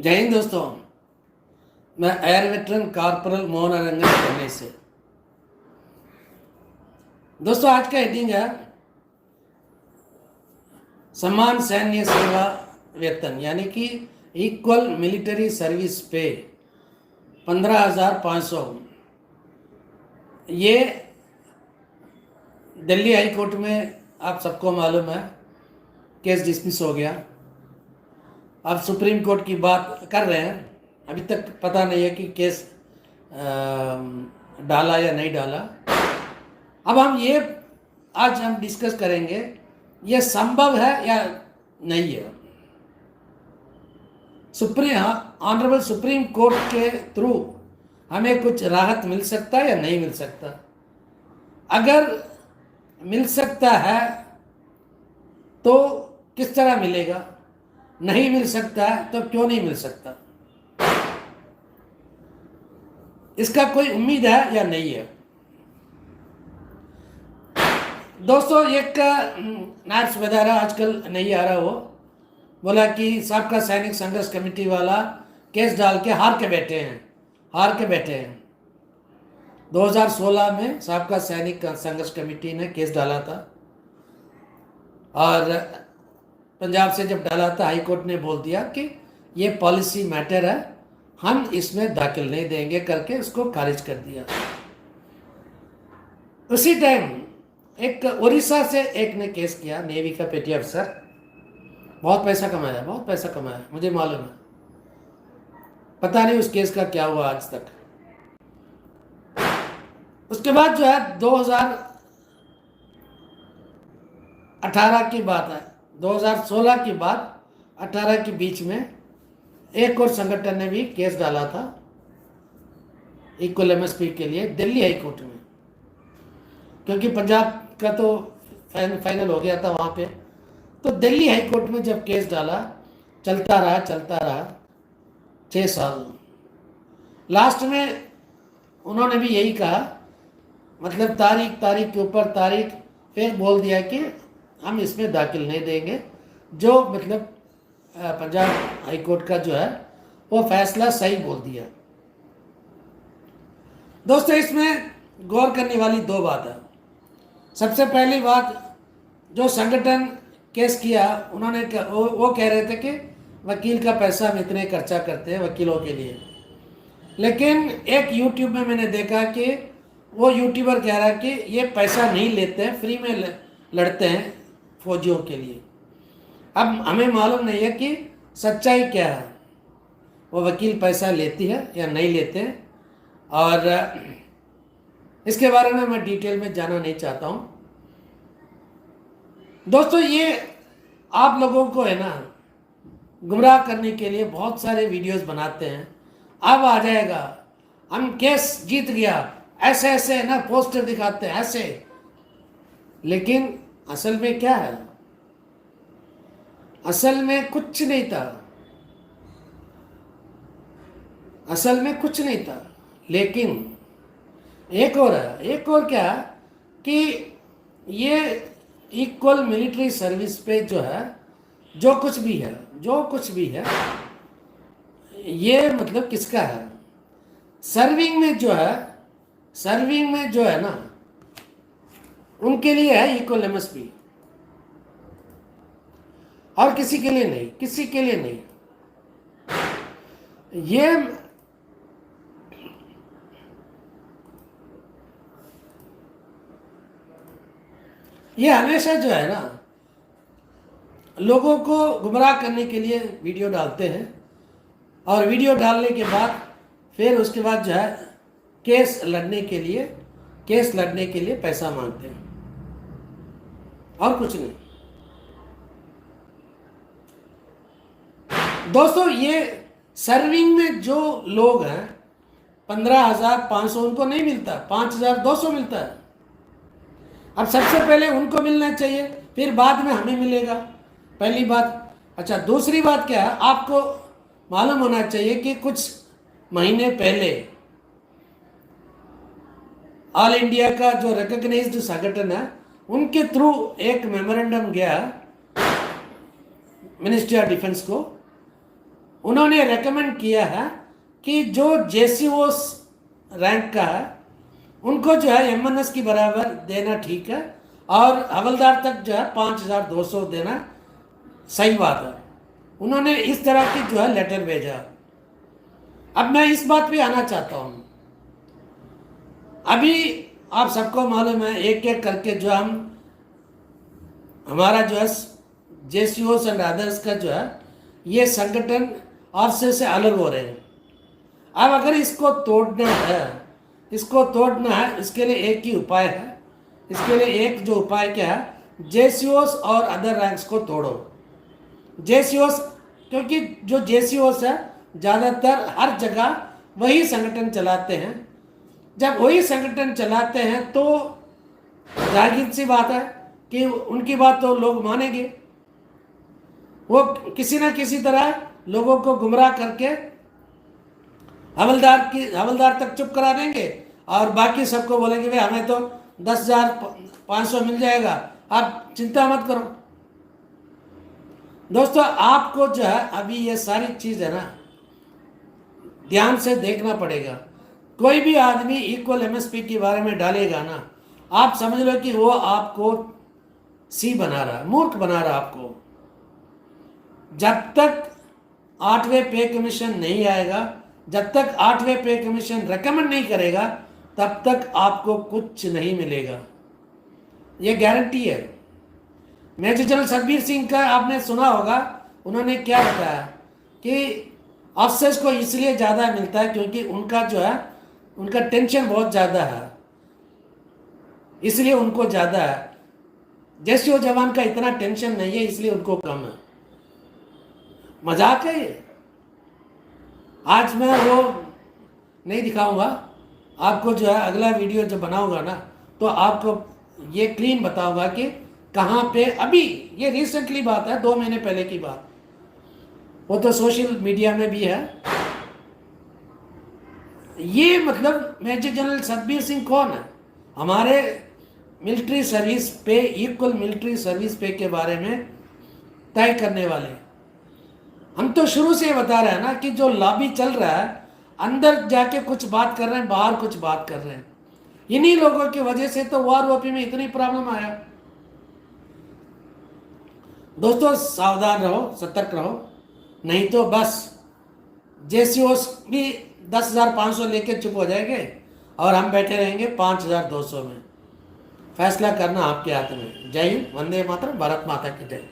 जय हिंद दोस्तों। मैं एयर वेटरन कॉर्पोरल मोहन रंगन चेन्नई से। दोस्तों आज का हेडिंग है समान सैन्य सेवा वेतन यानी कि इक्वल मिलिट्री सर्विस पे 15,500। ये दिल्ली हाई कोर्ट में आप सबको मालूम है केस डिसमिस हो गया। अब सुप्रीम कोर्ट की बात कर रहे हैं। अभी तक पता नहीं है कि केस डाला या नहीं डाला। अब आज हम डिस्कस करेंगे ये संभव है या नहीं है। ऑनरेबल सुप्रीम कोर्ट के थ्रू हमें कुछ राहत मिल सकता है या नहीं मिल सकता। अगर मिल सकता है तो किस तरह मिलेगा, नहीं मिल सकता है तो क्यों नहीं मिल सकता, इसका कोई उम्मीद है या नहीं है। दोस्तों एक नायब सूबेदार आजकल नहीं आ रहा, वो बोला कि साबका सैनिक संघर्ष कमेटी वाला केस डाल के हार के बैठे हैं। 2016 में साबका सैनिक संघर्ष कमेटी ने केस डाला था और पंजाब से जब डाला था हाई कोर्ट ने बोल दिया कि ये पॉलिसी मैटर है, हम इसमें दाखिल नहीं देंगे करके उसको खारिज कर दिया। उसी टाइम एक उड़ीसा से एक ने केस किया, नेवी का पेटी अफसर, बहुत पैसा कमाया, मुझे मालूम है। पता नहीं उस केस का क्या हुआ आज तक। उसके बाद जो है 2018 की बात है, 2016 की बात 18 के बीच में एक और संगठन ने भी केस डाला था इक्वल एमएसपी के लिए दिल्ली हाई कोर्ट में, क्योंकि पंजाब का तो फाइनल हो गया था वहाँ पे। तो दिल्ली हाई कोर्ट में जब केस डाला, चलता रहा 6 साल। लास्ट में उन्होंने भी यही कहा, मतलब तारीख के ऊपर तारीख, फिर बोल दिया कि हम इसमें दाखिल नहीं देंगे। जो मतलब पंजाब हाई कोर्ट का जो है वो फैसला सही बोल दिया। दोस्तों इसमें गौर करने वाली 2 बात है। सबसे पहली बात, जो संगठन केस किया उन्होंने वो कह रहे थे कि वकील का पैसा हम इतने खर्चा करते हैं वकीलों के लिए, लेकिन एक यूट्यूब में मैंने देखा कि वो यूट्यूबर कह रहा है कि ये पैसा नहीं लेते हैं, फ्री में लड़ते हैं फौजियों के लिए। अब हमें मालूम नहीं है कि सच्चाई क्या है, वो वकील पैसा लेती है या नहीं लेते हैं, और इसके बारे में मैं डिटेल में जाना नहीं चाहता हूँ। दोस्तों ये आप लोगों को है ना गुमराह करने के लिए बहुत सारे वीडियोस बनाते हैं। अब आ जाएगा हम केस जीत गया, ऐसे है ना पोस्टर दिखाते हैं ऐसे, लेकिन असल में क्या है? असल में कुछ नहीं था, लेकिन एक और क्या कि ये इक्वल मिलिट्री सर्विस पे जो है जो कुछ भी है ये मतलब किसका है? सर्विंग में जो है ना उनके लिए है इक्वल एमएसपी, और किसी के लिए नहीं। ये हमेशा जो है ना लोगों को गुमराह करने के लिए वीडियो डालते हैं, और वीडियो डालने के बाद फिर उसके बाद जो है केस लड़ने के लिए पैसा मांगते हैं, और कुछ नहीं। दोस्तों ये सर्विंग में जो लोग हैं 15,500 उनको नहीं मिलता, 5,200 मिलता है। अब सबसे पहले उनको मिलना चाहिए, फिर बाद में हमें मिलेगा, पहली बात। अच्छा, दूसरी बात क्या है, आपको मालूम होना चाहिए कि कुछ महीने पहले ऑल इंडिया का जो रिकॉग्नाइज्ड संगठन है उनके थ्रू एक मेमोरेंडम गया मिनिस्ट्री ऑफ डिफेंस को, उन्होंने रेकमेंड किया है कि जो जेसीओ रैंक का है उनको जो है एमएनएस की बराबर देना ठीक है, और हवलदार तक जो है 5,200 देना सही बात है। उन्होंने इस तरह की जो है लेटर भेजा। अब मैं इस बात पे आना चाहता हूँ। अभी आप सबको मालूम है एक एक करके जो हमारा जो है जेसीओस एंड अदर्स का जो है ये संगठन आपसे से अलग हो रहे हैं। अब अगर इसको तोड़ना है, इसके लिए एक ही उपाय है। इसके लिए एक जो उपाय क्या है, जेसीओस और अदर रैंक्स को तोड़ो। जेसीओस, क्योंकि जो जेसीओस है ज़्यादातर हर जगह वही संगठन चलाते हैं। जब वही संगठन चलाते हैं तो जाहिर सी बात है कि उनकी बात तो लोग मानेंगे। वो किसी न किसी तरह लोगों को गुमराह करके हवलदार तक चुप करा देंगे और बाकी सबको बोलेंगे भाई हमें तो 10,500 मिल जाएगा, आप चिंता मत करो। दोस्तों आपको जो है अभी ये सारी चीज़ है ना ध्यान से देखना पड़ेगा। कोई भी आदमी इक्वल एमएसपी के बारे में डालेगा ना, आप समझ लो कि वो आपको सी बना रहा, मूर्ख बना रहा आपको। जब तक 8वें पे कमीशन नहीं आएगा, जब तक 8वें पे कमीशन रेकमेंड नहीं करेगा, तब तक आपको कुछ नहीं मिलेगा, ये गारंटी है। मेजर जनरल सतबीर सिंह का आपने सुना होगा, उन्होंने क्या बताया कि अफसर्स को इसलिए ज़्यादा मिलता है क्योंकि उनका जो है उनका टेंशन बहुत ज़्यादा है, इसलिए उनको ज़्यादा है। जेसीओ जवान का इतना टेंशन नहीं है, इसलिए उनको कम है। मजाक है ये। आज मैं वो नहीं दिखाऊंगा आपको, जो है अगला वीडियो जब बनाऊंगा ना तो आपको ये क्लीन बताऊंगा कि कहाँ पे, अभी ये रिसेंटली बात है, 2 महीने पहले की बात, वो तो सोशल मीडिया में भी है। ये मतलब मेजर जनरल सतबीर सिंह कौन है? हमारे मिलिट्री सर्विस पे, इक्वल मिलिट्री सर्विस पे के बारे में तय करने वाले। हम तो शुरू से बता रहे हैं ना कि जो लॉबी चल रहा है, अंदर जाके कुछ बात कर रहे हैं, बाहर कुछ बात कर रहे हैं। इन्हीं लोगों की वजह से तो वार ओपी में इतनी प्रॉब्लम आया। दोस्तों सावधान रहो, सतर्क रहो, नहीं तो बस जेसीओस भी 10,500 लेके चुप हो जाएंगे और हम बैठे रहेंगे 5,200 में। फैसला करना आपके हाथ में। जय हिंद, वंदे मातरम, भारत माता की जय।